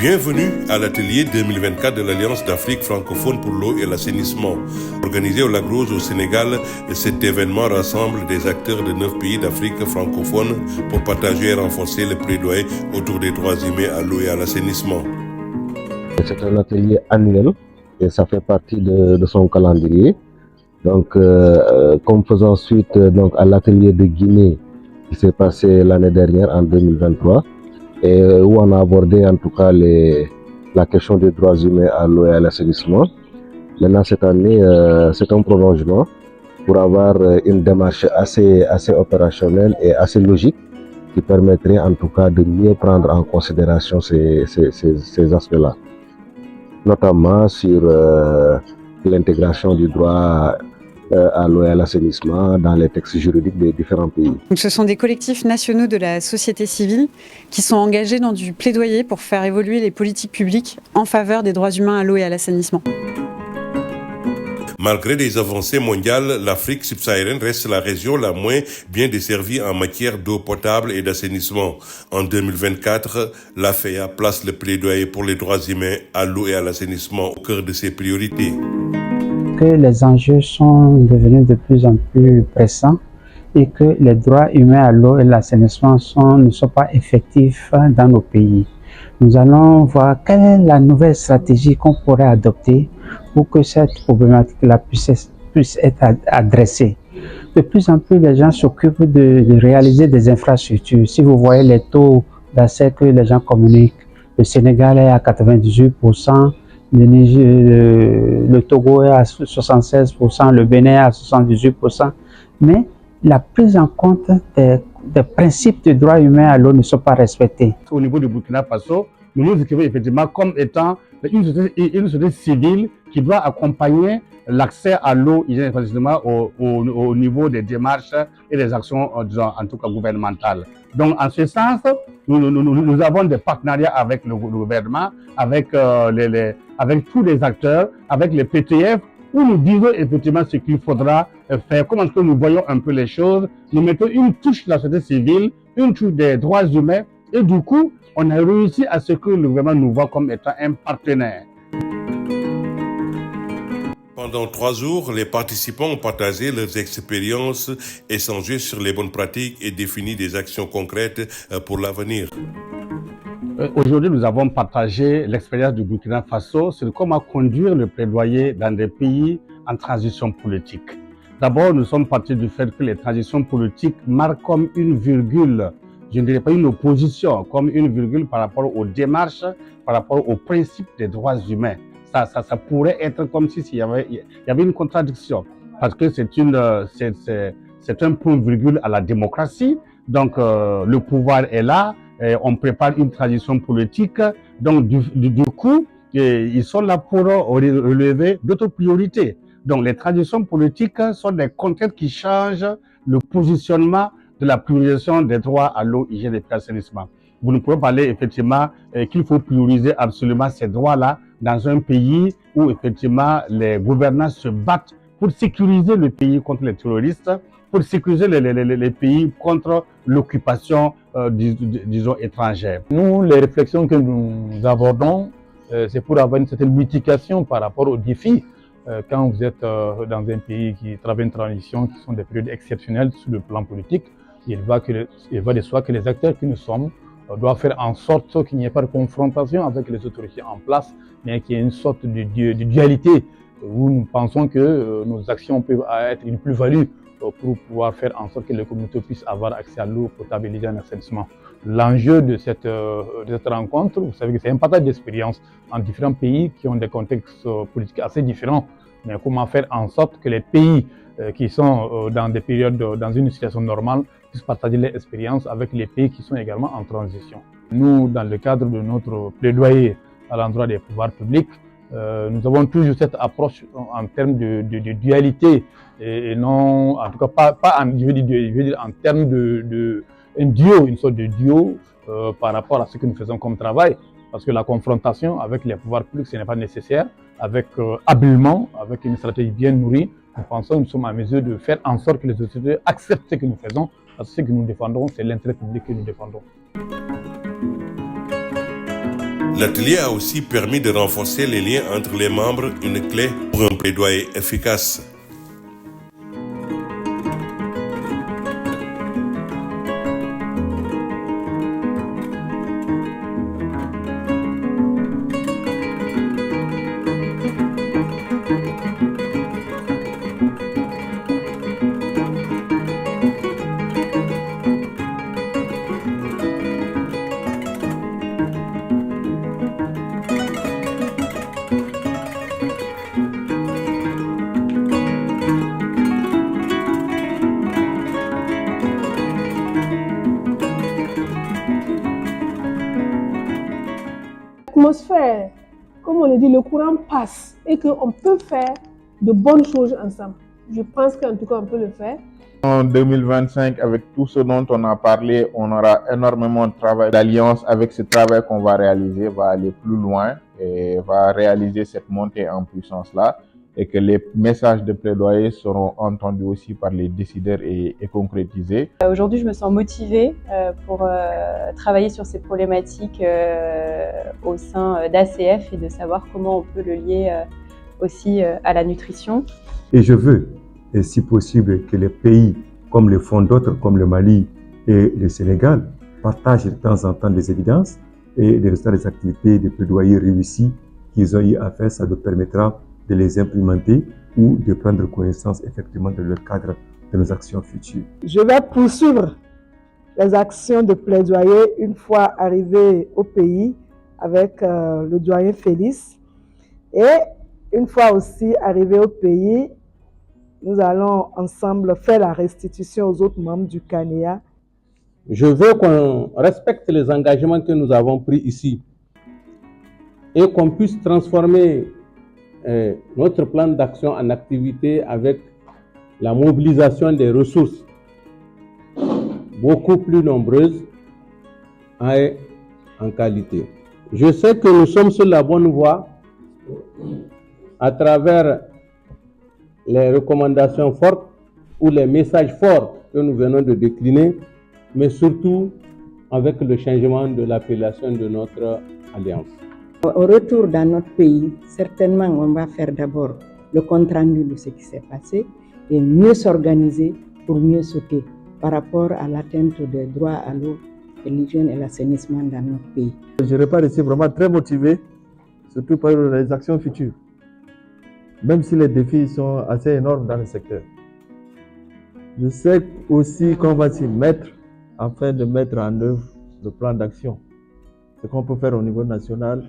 Bienvenue à l'atelier 2024 de l'Alliance d'Afrique francophone pour l'eau et l'assainissement. Organisé au Lac Rose au Sénégal, cet événement rassemble des acteurs de 9 pays d'Afrique francophone pour partager et renforcer le plaidoyer autour des droits humains à l'eau et à l'assainissement. C'est un atelier annuel et ça fait partie de son calendrier. Donc, comme faisant suite à l'atelier de Guinée qui s'est passé l'année dernière en 2023, et où on a abordé en tout cas la question des droits humains à l'eau et à l'assainissement. Maintenant, cette année, c'est un prolongement pour avoir une démarche assez opérationnelle et assez logique qui permettrait en tout cas de mieux prendre en considération ces aspects-là, notamment sur l'intégration du droit à l'eau et à l'assainissement dans les textes juridiques des différents pays. Donc ce sont des collectifs nationaux de la société civile qui sont engagés dans du plaidoyer pour faire évoluer les politiques publiques en faveur des droits humains à l'eau et à l'assainissement. Malgré des avancées mondiales, l'Afrique subsaharienne reste la région la moins bien desservie en matière d'eau potable et d'assainissement. En 2024, l'AFEA place le plaidoyer pour les droits humains à l'eau et à l'assainissement au cœur de ses priorités. Que les enjeux sont devenus de plus en plus pressants et que les droits humains à l'eau et l'assainissement ne sont pas effectifs dans nos pays. Nous allons voir quelle est la nouvelle stratégie qu'on pourrait adopter pour que cette problématique-là puisse être adressée. De plus en plus, les gens s'occupent de réaliser des infrastructures. Si vous voyez les taux d'accès que les gens communiquent, le Sénégal est à 98%, le Togo est à 76%, le Bénin est à 78%, mais la prise en compte des principes de droits humains à l'eau ne sont pas respectés. Au niveau du Burkina Faso, nous nous décrivons effectivement comme étant une société civile qui doit accompagner l'accès à l'eau au niveau des démarches et des actions, disons, en tout cas gouvernementales. Donc, en ce sens, nous avons des partenariats avec le gouvernement, avec tous les acteurs, avec les PTF, où nous disons effectivement ce qu'il faudra faire, comment est-ce que nous voyons un peu les choses. Nous mettons une touche de la société civile, une touche des droits humains, et du coup, on a réussi à ce que le gouvernement nous voit comme étant un partenaire. Pendant 3 jours, les participants ont partagé leurs expériences, échangé sur les bonnes pratiques et défini des actions concrètes pour l'avenir. Aujourd'hui, nous avons partagé l'expérience du Burkina Faso sur comment conduire le plaidoyer dans des pays en transition politique. D'abord, nous sommes partis du fait que les transitions politiques marquent comme une virgule, je ne dirais pas une opposition, comme une virgule par rapport aux démarches, par rapport aux principes des droits humains. Ça pourrait être comme s'il y avait une contradiction, parce que c'est un point-virgule à la démocratie. Donc, le pouvoir est là, on prépare une transition politique. Donc, du coup, ils sont là pour relever d'autres priorités. Donc, les transitions politiques sont des contraintes qui changent le positionnement de la priorisation des droits à l'eau, hygiène et assainissement. Vous ne pouvez parler effectivement qu'il faut prioriser absolument ces droits-là dans un pays où effectivement les gouvernants se battent pour sécuriser le pays contre les terroristes, pour sécuriser les pays contre l'occupation, disons, étrangère. Nous, les réflexions que nous abordons, c'est pour avoir une certaine mitigation par rapport aux défis. Quand vous êtes dans un pays qui traverse une transition, qui sont des périodes exceptionnelles sur le plan politique, il va de soi que les acteurs que nous sommes doivent faire en sorte qu'il n'y ait pas de confrontation avec les autorités en place, mais qu'il y ait une sorte de dualité où nous pensons que nos actions peuvent être une plus-value pour pouvoir faire en sorte que les communautés puissent avoir accès à l'eau potable et l'hygiène et l'assainissement. L'enjeu de cette rencontre, vous savez que c'est un partage d'expériences en différents pays qui ont des contextes politiques assez différents, mais comment faire en sorte que les pays qui sont dans des périodes, dans une situation normale, puissent partager les expériences avec les pays qui sont également en transition. Nous, dans le cadre de notre plaidoyer à l'endroit des pouvoirs publics, nous avons toujours cette approche en termes de dualité et non, en tout cas je veux dire en termes une sorte de duo par rapport à ce que nous faisons comme travail. Parce que la confrontation avec les pouvoirs publics, ce n'est pas nécessaire. Avec habilement, avec une stratégie bien nourrie, nous pensons que nous sommes en mesure de faire en sorte que les autorités acceptent ce que nous faisons, parce que ce que nous défendons, c'est l'intérêt public que nous défendons. L'atelier a aussi permis de renforcer les liens entre les membres, une clé pour un plaidoyer efficace. L'atmosphère, comme on le dit, le courant passe et qu'on peut faire de bonnes choses ensemble. Je pense qu'en tout cas, on peut le faire. En 2025, avec tout ce dont on a parlé, on aura énormément de travail d'alliance. Avec ce travail qu'on va réaliser, va aller plus loin et va réaliser cette montée en puissance-là, et que les messages de plaidoyer seront entendus aussi par les décideurs et concrétisés. Aujourd'hui, je me sens motivée pour travailler sur ces problématiques au sein d'ACF et de savoir comment on peut le lier aussi à la nutrition. Et je veux, et si possible, que les pays comme les fonds d'autres, comme le Mali et le Sénégal, partagent de temps en temps des évidences et des résultats des activités de plaidoyer réussis qu'ils ont eu à faire. Ça nous permettra de les implémenter ou de prendre connaissance effectivement de leur cadre de nos actions futures. Je vais poursuivre les actions de plaidoyer une fois arrivé au pays avec le doyen Félix. Et une fois aussi arrivé au pays, nous allons ensemble faire la restitution aux autres membres du CANEA. Je veux qu'on respecte les engagements que nous avons pris ici et qu'on puisse transformer notre plan d'action en activité avec la mobilisation des ressources beaucoup plus nombreuses et en qualité. Je sais que nous sommes sur la bonne voie à travers les recommandations fortes ou les messages forts que nous venons de décliner, mais surtout avec le changement de l'appellation de notre alliance. Au retour dans notre pays, certainement, on va faire d'abord le compte rendu de ce qui s'est passé et mieux s'organiser pour mieux sauter par rapport à l'atteinte des droits à l'eau, et l'hygiène et l'assainissement dans notre pays. Je repars ici vraiment très motivé, surtout par les actions futures, même si les défis sont assez énormes dans le secteur. Je sais aussi qu'on va s'y mettre afin de mettre en œuvre le plan d'action, ce qu'on peut faire au niveau national,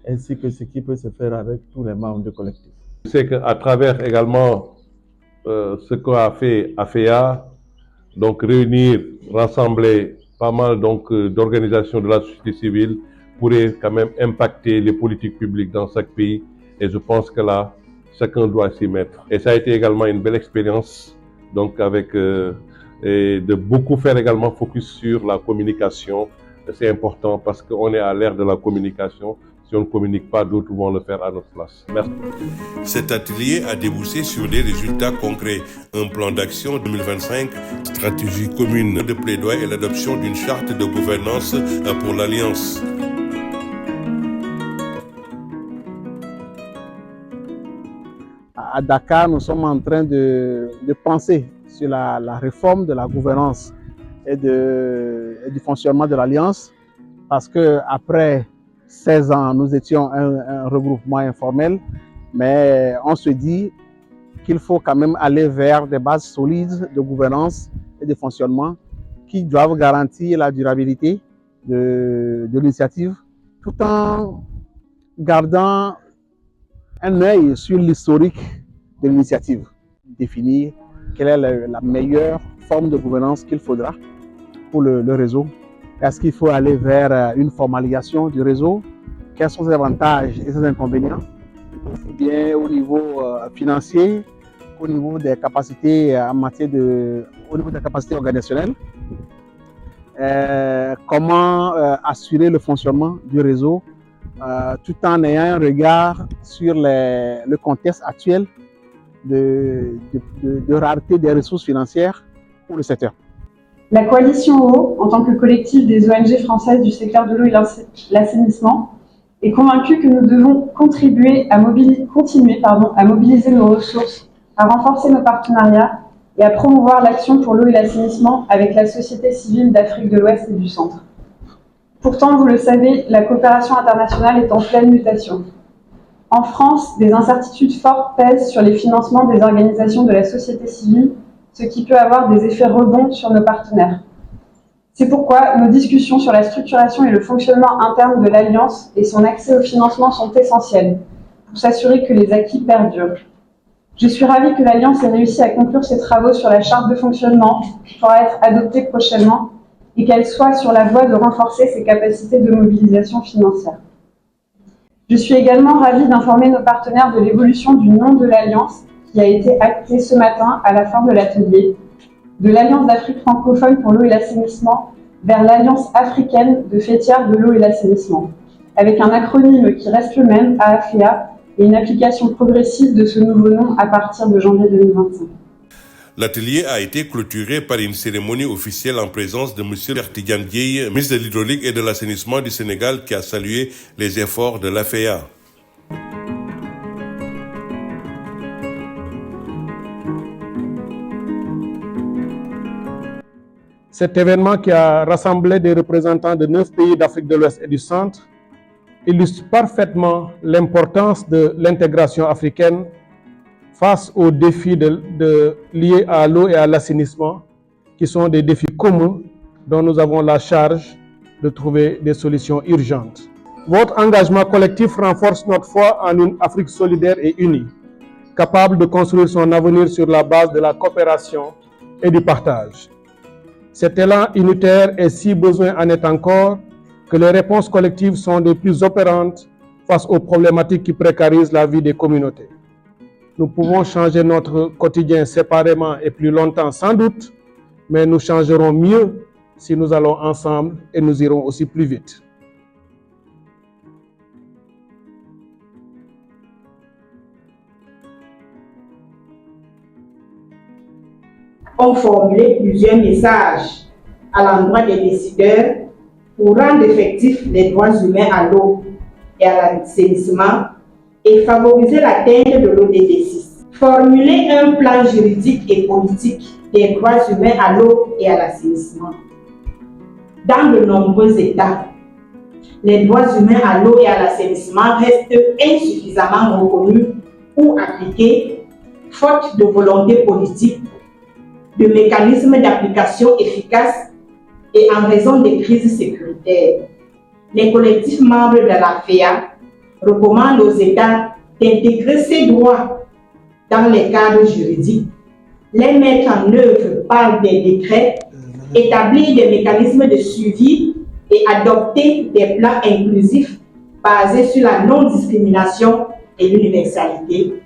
ainsi que ce qui peut se faire avec tous les membres du collectif. Je sais qu'à travers également ce qu'a fait AFEA, donc réunir, rassembler pas mal d'organisations de la société civile pourrait quand même impacter les politiques publiques dans chaque pays. Et je pense que là, chacun doit s'y mettre. Et ça a été également une belle expérience, donc avec et de beaucoup faire également focus sur la communication. C'est important parce qu'on est à l'ère de la communication. Si on ne communique pas, d'autres vont le faire à notre place. Merci. Cet atelier a débouché sur des résultats concrets. Un plan d'action 2025, stratégie commune de plaidoyer et l'adoption d'une charte de gouvernance pour l'Alliance. À Dakar, nous sommes en train de penser sur la réforme de la gouvernance et du fonctionnement de l'Alliance, parce qu'après 16 ans, nous étions un regroupement informel, mais on se dit qu'il faut quand même aller vers des bases solides de gouvernance et de fonctionnement qui doivent garantir la durabilité de l'initiative, tout en gardant un œil sur l'historique de l'initiative, définir quelle est la meilleure forme de gouvernance qu'il faudra pour le réseau. Est-ce qu'il faut aller vers une formalisation du réseau? Quels sont ses avantages et ses inconvénients? Aussi bien au niveau financier qu'au niveau des capacités au niveau des capacités organisationnelles. Comment assurer le fonctionnement du réseau tout en ayant un regard sur le contexte actuel de rareté des ressources financières pour le secteur. La Coalition Eau, en tant que collectif des ONG françaises du secteur de l'eau et l'assainissement, est convaincue que nous devons continuer à mobiliser nos ressources, à renforcer nos partenariats et à promouvoir l'action pour l'eau et l'assainissement avec la société civile d'Afrique de l'Ouest et du Centre. Pourtant, vous le savez, la coopération internationale est en pleine mutation. En France, des incertitudes fortes pèsent sur les financements des organisations de la société civile, ce qui peut avoir des effets rebonds sur nos partenaires. C'est pourquoi nos discussions sur la structuration et le fonctionnement interne de l'Alliance et son accès au financement sont essentielles pour s'assurer que les acquis perdurent. Je suis ravie que l'Alliance ait réussi à conclure ses travaux sur la charte de fonctionnement qui pourra être adoptée prochainement et qu'elle soit sur la voie de renforcer ses capacités de mobilisation financière. Je suis également ravie d'informer nos partenaires de l'évolution du nom de l'Alliance qui a été acté ce matin à la fin de l'atelier, de l'Alliance d'Afrique francophone pour l'eau et l'assainissement vers l'Alliance africaine de fêtières de l'eau et l'assainissement, avec un acronyme qui reste le même, AAFEA, et une application progressive de ce nouveau nom à partir de janvier 2025. L'atelier a été clôturé par une cérémonie officielle en présence de M. Bertidiane Dieye, ministre de l'Hydraulique et de l'Assainissement du Sénégal, qui a salué les efforts de l'AFEA. Cet événement qui a rassemblé des représentants de 9 pays d'Afrique de l'Ouest et du Centre illustre parfaitement l'importance de l'intégration africaine face aux défis liés à l'eau et à l'assainissement, qui sont des défis communs dont nous avons la charge de trouver des solutions urgentes. Votre engagement collectif renforce notre foi en une Afrique solidaire et unie, capable de construire son avenir sur la base de la coopération et du partage. Cet élan unitaire est, si besoin en est encore, que les réponses collectives sont des plus opérantes face aux problématiques qui précarisent la vie des communautés. Nous pouvons changer notre quotidien séparément et plus longtemps sans doute, mais nous changerons mieux si nous allons ensemble et nous irons aussi plus vite. Ont formulé plusieurs messages à l'endroit des décideurs pour rendre effectifs les droits humains à l'eau et à l'assainissement et favoriser l'atteinte de l'ODD6. Formuler un plan juridique et politique des droits humains à l'eau et à l'assainissement. Dans de nombreux États, les droits humains à l'eau et à l'assainissement restent insuffisamment reconnus ou appliqués, faute de volonté politique, de mécanismes d'application efficaces et en raison des crises sécuritaires. Les collectifs membres de l'AFEA recommandent aux États d'intégrer ces droits dans les cadres juridiques, les mettre en œuvre par des décrets, établir des mécanismes de suivi et adopter des plans inclusifs basés sur la non-discrimination et l'universalité.